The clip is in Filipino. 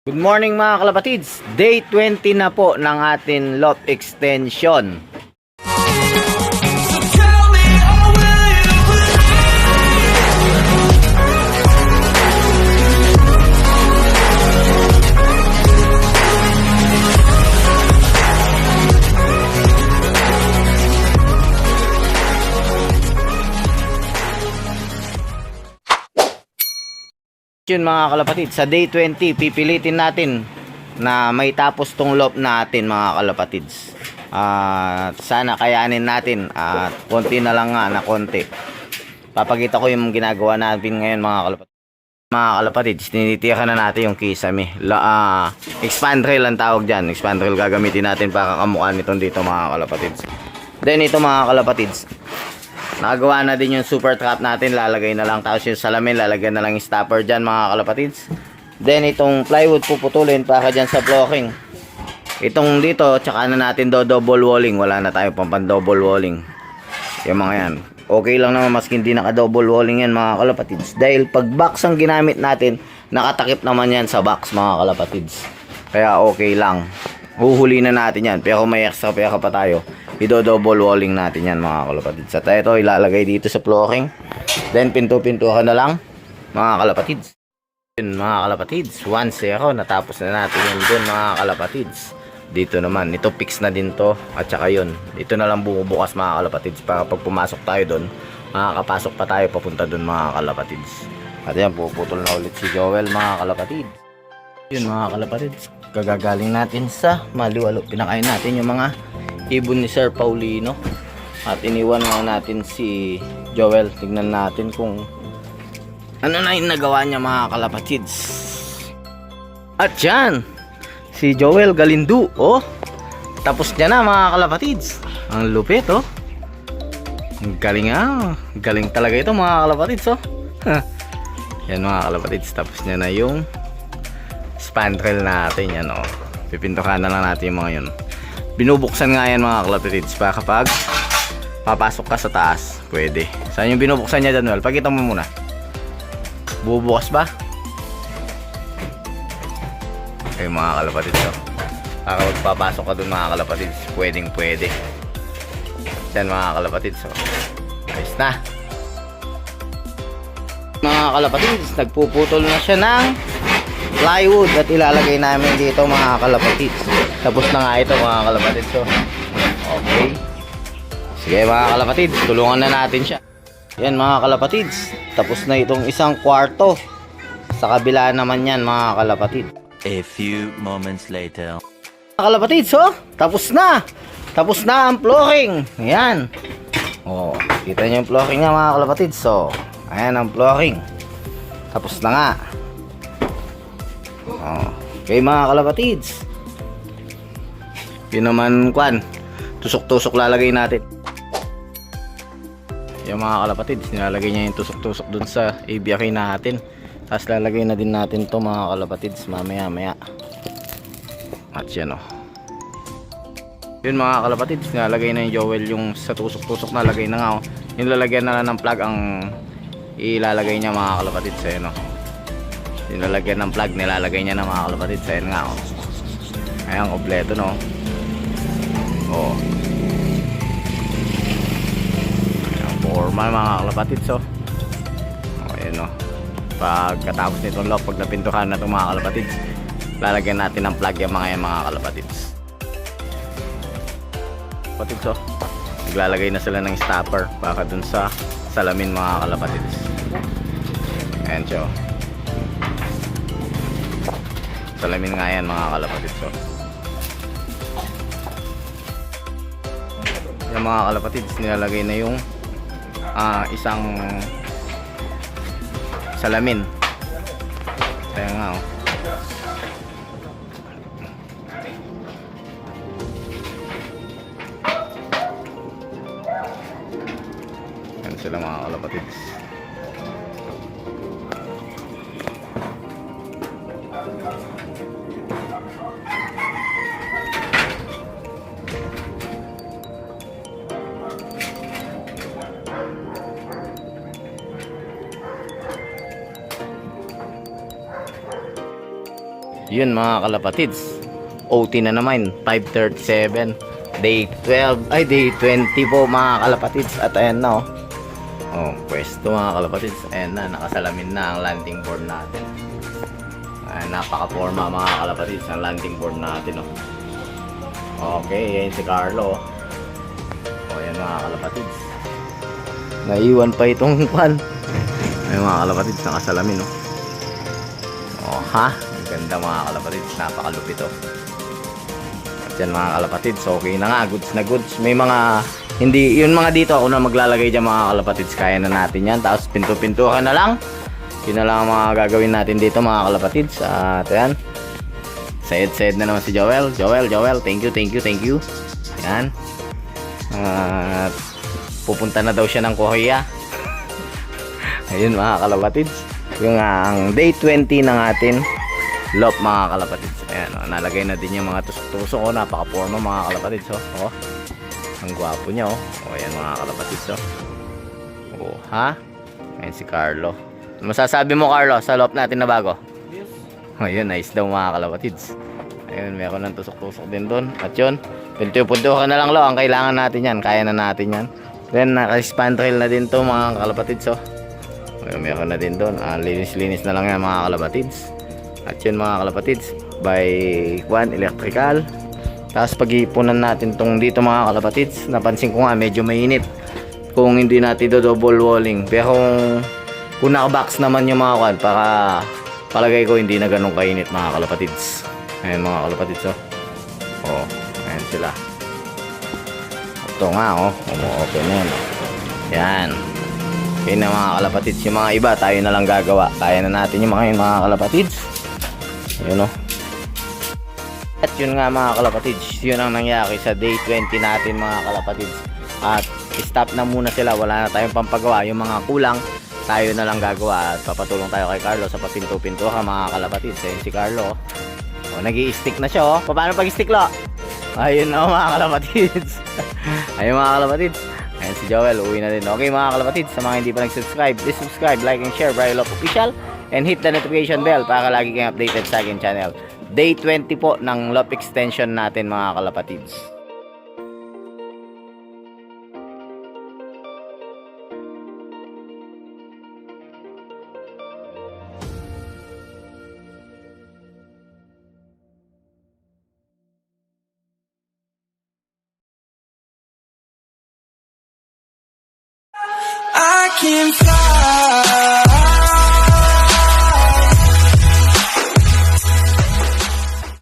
Good morning mga kalapatids. Day 20 na po ng ating loft extension. Yun mga kalapatid, sa day 20 pipilitin natin na may tapos tong loop natin mga kalapatids. Sana kayanin natin at konti na lang nga na konti. Papakita ko yung ginagawa natin ngayon mga kalapatids. Mga kalapatids, tinitiyakan na natin yung kisame. Expand rail ang tawag dyan. Expand rail gagamitin natin para kamukha nitong dito mga kalapatids. Then ito mga kalapatids, nakagawa na din yung super trap natin. Lalagay na lang, tapos yung salamin lalagyan na lang yung stopper dyan mga kalapatids. Then itong plywood puputulin para dyan sa flooring. Itong dito tsaka na natin double walling. Wala na tayo pang double walling. Yung mga yan okay lang naman maski hindi naka double walling yan mga kalapatids, dahil pag box ang ginamit natin, nakatakip naman yan sa box mga kalapatids. Kaya okay lang, huhuli na natin yan. Pero may extra pera pa tayo, double walling natin yan mga kalapatids. At ito ilalagay dito sa flooring. Then pinto-pintuhan na lang mga kalapatids. Yun mga kalapatids, 1-0 natapos na natin yun dun mga kalapatids. Dito naman, ito fix na din to. At saka yun, dito na lang bumubukas mga kalapatids, para pag pumasok tayo dun, makakapasok pa tayo papunta dun mga kalapatids. At yan, puputol na ulit si Joel mga kalapatids. Yun mga kalapatids, kagagaling natin sa Maliwalo. Pinakain natin yung mga ibon ni Sir Paulino. At iniwan na natin si Joel. Tignan natin kung ano na yung nagawa niya mga kalapatids. At yan, si Joel Galindu. Oh, tapos niya na mga kalapatids. Ang lupit oh. Galing ah. Galing talaga ito mga kalapatids oh. Yan mga kalapatids, tapos niya na yung spandrel natin yan oh. Pipintukan na lang natin yung mga yun. Binubuksan nga yan mga kalapatids para kapag papasok ka sa taas, pwede. Saan yung binubuksan niya dyan? Pagkita mo muna. Bubukas ba? Okay mga kalapatids oh. Para magpapasok ka dun mga kalapatids, pwedeng pwede. Yan mga kalapatids oh. Ayos na. Mga kalapatids, nagpuputol na siya ng plywood at ilalagay namin dito mga kalapatids. Tapos na nga ito mga kalapatids oh. Okay. Sige mga kalapatids, tulungan na natin siya. Yan mga kalapatids, tapos na itong isang kwarto. Sa kabila naman yan mga kalapatids. A few moments later. Mga kalapatids oh, tapos na. Tapos na ang flooring. Ayan. Oh, kita niyo yung flooring nga mga kalapatids. So, ayan ang flooring. Tapos na nga. Oh, okay mga kalapatids. Yun naman kwan, tusok-tusok lalagay natin. Yung mga kalapatids, nilalagay niya yung tusok-tusok dun sa ABR natin. Tapos lalagay na din natin to mga kalapatids mamaya-maya. At yan oh. Yun mga kalapatids, nilalagay na yung Joel yung sa tusok-tusok na lagay na nga oh. Yung lalagyan na lang ng plug ang ilalagay niya mga kalapatids. Ayun oh. Yung lalagyan ng plug nilalagay niya na mga kalapatids. Ayun nga oh. Ayan, kompleto no. Oh. Ayan, formal mga kalapatids oh. Oh, ayun oh. Pagkatapos nitong lock, pag napintukan na itong mga kalapatids, lalagyan natin ng plug yung mga kalapatids. Kalapatids oh, naglalagay na sila ng stopper para dun sa salamin mga kalapatids. Ayan siya oh. Salamin nga yan mga kalapatids oh. Yung mga kalapatids, nilalagay na yung isang salamin. Kaya nga oh. Yan sila mga kalapatids. Yun mga kalapatids. OT na naman. 5:37. Day 12. Ay, day 20 po mga kalapatids. At ayan na oh. Oh, pwesto mga kalapatids. Ayan na. Nakasalamin na ang landing board natin. Ayan, napaka-forma mga kalapatids. Ang landing board natin oh. Okay, yan si Carlo. O, yan mga kalapatids. Naiwan pa itong pan. Ay mga kalapatids, nakasalamin, no? O, ha? Ang ganda mga kalapatids. Napakalupit, oh. At yan mga kalapatids, okay na nga. Goods na goods. May mga, hindi, yun mga dito ako na maglalagay dyan mga kalapatids. Kaya na natin yan. Tapos pinto-pintuhan na lang. Yun na lang ang mga gagawin natin dito mga kalapatids. At yan. Sayed na naman si Joel. Joel, thank you. Yan. At pupunta na daw siya ng Korea. Ayun mga kalapatids. Yung ang day 20 ng atin lop mga kalapatids. Ayan, oh, nalagay na din yung mga tusok-tusok. Oh, napaka-forma mga kalapatids. Oh. Ang gwapo niya. Oh, ayan mga kalapatids. Oh, ha? Ayan si Carlo. Ano masasabi mo Carlo sa lop natin na bago? Ayun, nice daw mga kalapatids. Ayun, meron ng tusok-tusok din doon. At yun, pinto-punto ka na lang lo. Ang kailangan natin yan. Kaya na natin yan. Then, naka-span rail na din to mga kalapatids. Ayun, meron na din doon. Linis-linis na lang yan mga kalapatids. At yun mga kalapatids, by Juan Electrical. Tapos pag-iipunan natin tong dito mga kalapatids. Napansin ko nga, medyo mainit. Kung hindi natin do double walling. Pero kung naka-box naman yung mga kwan, para palagay ko hindi na ganun kainit mga kalapatids. Ayan mga kalapatids oh. Ayan sila. Ito nga umu-open na yan. Yan. Okay na mga kalapatids. Yung mga iba tayo na lang gagawa. Kaya na natin yung mga kalapatids. Ayun oh. At yun nga mga kalapatids, yun ang nangyari sa day 20 natin mga kalapatids. At stop na muna sila. Wala na tayong pampagawa. Yung mga kulang tayo na lang gagawa at papatulong tayo kay Carlo sa papinto-pinto mga kalapatids. Ayun si Carlo. O, nag-i-stick na siya oh. Paano pag-stick lo? Ayun na mga kalapatids. Ayun mga kalapatids. Ayun si Joel, uwi na din. Okay mga kalapatids, sa mga hindi pa nag-subscribe, please subscribe, like and share Brio Lop Official and hit the notification bell para lagi kayong updated sa akin channel. Day 20 po ng Lop extension natin mga kalapatids. I can fly.